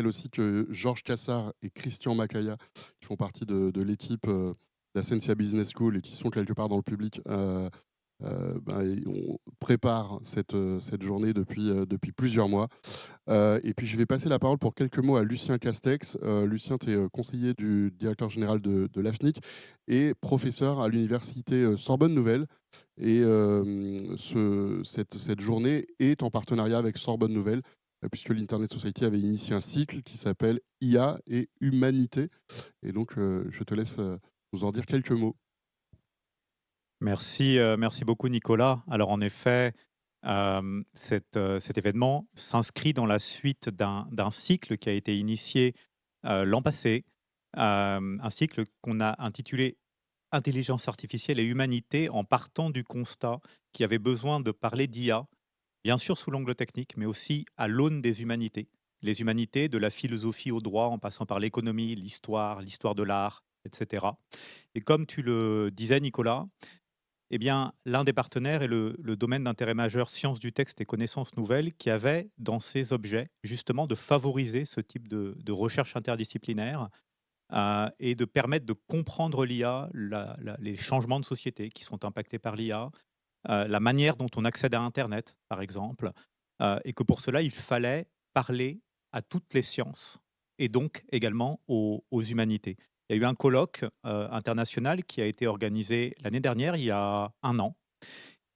aussi que Georges Cassard et Christian Macaya, qui font partie de l'équipe d'Ascensia Business School et qui sont quelque part dans le public, on prépare cette journée depuis plusieurs mois. Et puis je vais passer la parole pour quelques mots à Lucien Castex. Lucien, tu es conseiller du directeur général de l'AFNIC et professeur à l'université Sorbonne Nouvelle. Et cette journée est en partenariat avec Sorbonne Nouvelle, puisque l'Internet Society avait initié un cycle qui s'appelle IA et Humanité. Et donc, je te laisse nous en dire quelques mots. Merci beaucoup Nicolas. Alors en effet, cet événement s'inscrit dans la suite d'un cycle qui a été initié, l'an passé, un cycle qu'on a intitulé «Intelligence artificielle et humanité», en partant du constat qu'il y avait besoin de parler d'IA, bien sûr sous l'angle technique, mais aussi à l'aune des humanités. Les humanités, de la philosophie au droit, en passant par l'économie, l'histoire de l'art, et cetera. Et comme tu le disais Nicolas, eh bien, l'un des partenaires est le domaine d'intérêt majeur sciences du texte et connaissances nouvelles qui avait dans ses objets justement de favoriser ce type de recherche interdisciplinaire et de permettre de comprendre l'IA, les changements de société qui sont impactés par l'IA, la manière dont on accède à Internet, par exemple, et que pour cela, il fallait parler à toutes les sciences et donc également aux humanités. Il y a eu un colloque international qui a été organisé l'année dernière, il y a un an,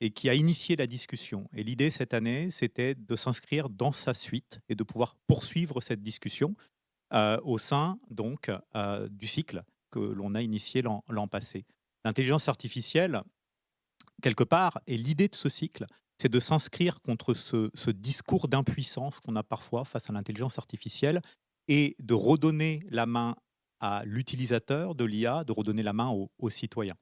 et qui a initié la discussion. Et l'idée cette année, c'était de s'inscrire dans sa suite et de pouvoir poursuivre cette discussion au sein donc du cycle que l'on a initié l'an passé. L'intelligence artificielle, quelque part, et l'idée de ce cycle, c'est de s'inscrire contre ce discours d'impuissance qu'on a parfois face à l'intelligence artificielle et de redonner la main à l'utilisateur de l'IA, de redonner la main aux citoyens.